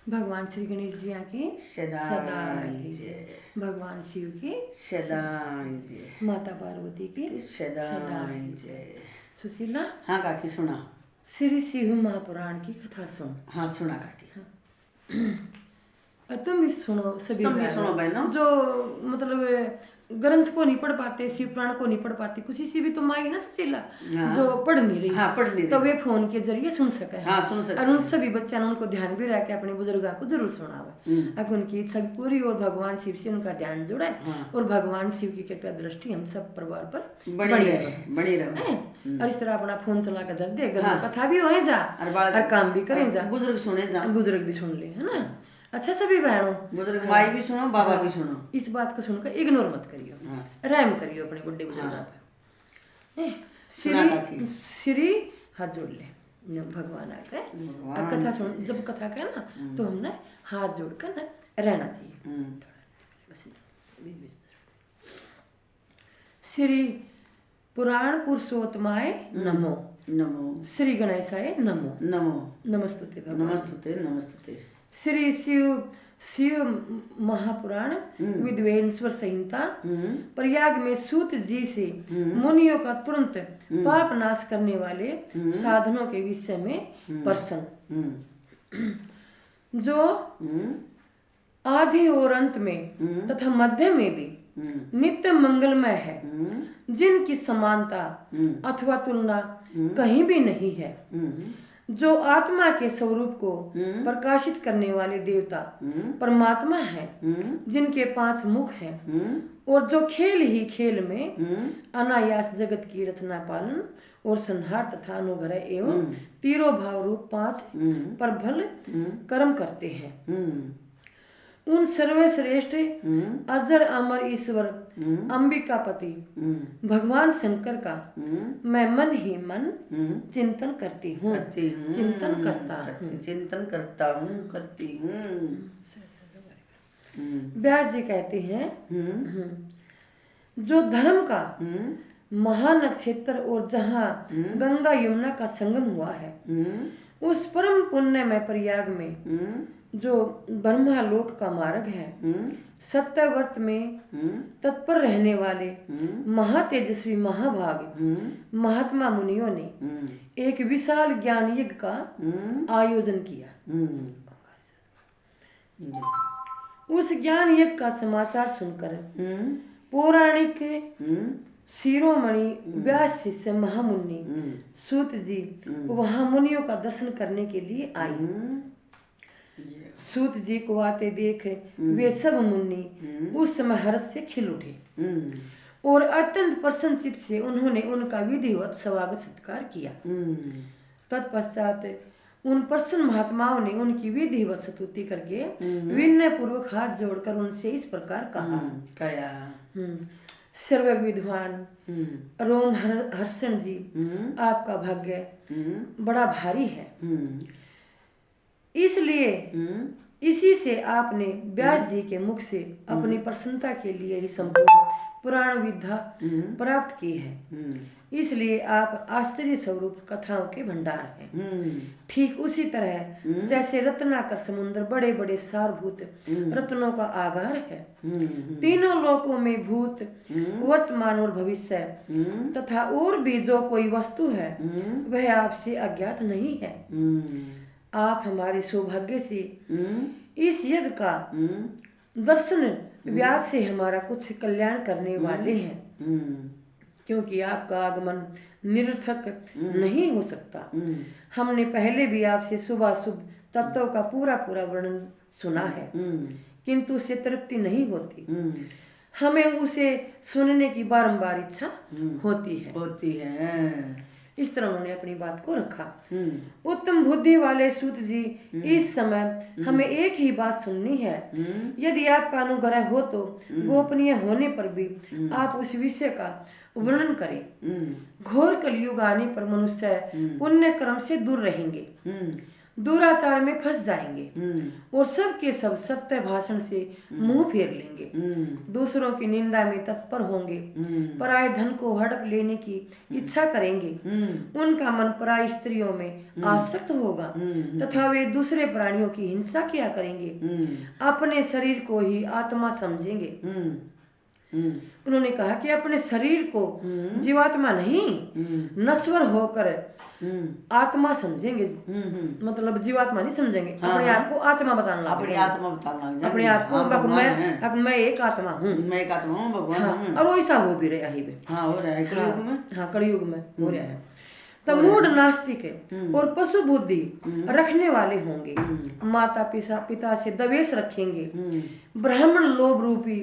भगवान श्री गणेश जी की सदाई जय। भगवान शिव की सदाई जय। माता पार्वती की सदाई जय। सुशीला, हाँ काकी सुना। श्री शिव महापुराण की कथा सुन। हाँ सुना काकी। और तुम भी सुनो, सभी तुम भी सुनो बहनों। जो मतलब ग्रंथ को नहीं पढ़ पाते, शिव पुराण को नहीं पढ़ पाती, कुछ सी भी तुम आई ना सुशीला, हाँ। जो पढ़ नहीं रही, हाँ, पढ़ नहीं तो रही। वे फोन के जरिए सुन सके। हाँ, सुन सके। और उन सभी बच्चों ने उनको ध्यान भी रख के अपने बुजुर्गों को जरूर सुनावे, अब उनकी इच्छा भी पूरी और भगवान शिव से उनका ध्यान जुड़े। हाँ। और भगवान शिव की कृपा दृष्टि हम सब परिवार पर बनी रहे। और इस तरह अपना फोन चला कर दे, घर हाँ। में कथा भी हो जा और काम भी करें जा, बुजुर्ग सुने जा, बुजुर्ग भी सुन ले, है ना। अच्छा सभी बहनों, बुजुर्ग माई भी सुनो, बाबा भी सुनो। इस बात को सुनकर इग्नोर मत करियो, रहम करियो अपने बुढ़े बुजुर्गों पे। श्री हाथ जोड़ ले, भगवान आते हैं और कथा सुन। जब कथा कहे ना तो हमने हाथ जोड़कर ना रहना चाहिए। श्री पुराण पुरुषोत्तमाय नमो, नमो श्री गणेशाय नमो, नमो, नमस्तुते भगवान, नमस्तुते नमस्तुते। श्री शिव महापुराण विद्वेश्वर संहिता प्रयाग में सूत जी से मुनियों का तुरंत पाप नाश करने वाले साधनों के विषय में प्रश्न, जो आदि और अंत में तथा मध्य में भी नित्य मंगलमय है, जिनकी समानता अथवा तुलना कहीं भी नहीं है, जो आत्मा के स्वरूप को प्रकाशित करने वाले देवता परमात्मा है, जिनके 5 मुख हैं, और जो खेल ही खेल में अनायास जगत की रचना पालन और संहार तथा अनुग्रह एवं तीरों भाव रूप 5 पर भल कर्म करते हैं, उन सर्वश्रेष्ठ अजर अमर ईश्वर अंबिकापति भगवान शंकर का मैं मन ही मन चिंतन करती हूँ, चिंतन करता हूँ, करती हूँ। व्यास जी कहते हैं, जो धर्म का महानक्षत्र और जहाँ गंगा यमुना का संगम हुआ है, उस परम पुण्यमय प्रयाग में जो ब्रह्मालोक का मार्ग है, सत्यव्रत में तत्पर रहने वाले महातेजस्वी महाभाग महात्मा मुनियों ने एक विशाल ज्ञान यज्ञ का आयोजन किया। उस ज्ञान यज्ञ का समाचार सुनकर पौराणिक शिरोमणि व्यास शिष्य महामुनि सूत जी वहां मुनियों का दर्शन करने के लिए आई। सूत जी को आते देख वे सब मुनि उस समय हर्ष से खिल उठे और अत्यंत प्रसन्नचित से उन्होंने उनका विधिवत स्वागत सत्कार किया। तत्पश्चात उन प्रसन्न महात्माओं ने उनकी विधिवत स्तुति करके विनय पूर्वक हाथ जोड़कर उनसे इस प्रकार कहा, सर्वज्ञ विद्वान रोम हर्षण जी, आपका भाग्य बड़ा भारी है, इसलिए इसी से आपने व्यास जी के मुख से अपनी प्रसन्नता के लिए ही संपूर्ण पुराण विद्या प्राप्त की है, इसलिए आप आश्चर्य स्वरूप कथाओं के भंडार हैं। ठीक उसी तरह जैसे रत्नाकर समुद्र बड़े बड़े सारभूत रत्नों का आगार है, तीनों लोकों में भूत वर्तमान और भविष्य तथा और भी जो कोई वस्तु है वह आपसे अज्ञात नहीं है। आप हमारे सौभाग्य से इस यज्ञ का दर्शन व्यास से हमारा कुछ कल्याण करने वाले हैं, क्योंकि आपका आगमन निरर्थक नहीं हो सकता। हमने पहले भी आपसे शुभाशुभ तत्वों का पूरा वर्णन सुना है, किंतु उससे तृप्ति नहीं होती, हमें उसे सुनने की बारंबार इच्छा होती है। इस तरह उन्होंने अपनी बात को रखा। उत्तम बुद्धि वाले सूत जी, इस समय हमें एक ही बात सुननी है, यदि आपका अनुग्रह हो तो गोपनीय होने पर भी आप उस विषय का वर्णन करें। घोर कलयुग आने पर मनुष्य पुण्य कर्म से दूर रहेंगे, दुराचार में फंस जाएंगे और सबके सब सत्य भाषण से मुंह फेर लेंगे, दूसरों की निंदा में तत्पर होंगे, पराये धन को हड़प लेने की इच्छा करेंगे, उनका मन पराई स्त्रियों में आसक्त होगा तथा वे दूसरे प्राणियों की हिंसा किया करेंगे, अपने शरीर को ही आत्मा समझेंगे। उन्होंने कहा कि अपने शरीर को जीवात्मा नहीं, नश्वर होकर आत्मा समझेंगे, मतलब जीवात्मा नहीं समझेंगे, अपने आप को आत्मा बताने लगे, अपनी आत्मा बताना लग अपने आप को मैं एक आत्मा हूँ, मैं एक आत्मा हूँ, भगवान हूँ। और वैसा हो भी रहा है। हाँ, हो रहा है कलयुग में। हाँ, कलयुग में हो रहा है। तो मूढ़ नास्तिक और पशु बुद्धि रखने वाले होंगे, माता पिता से द्वेष रखेंगे, ब्राह्मण लोभ रूपी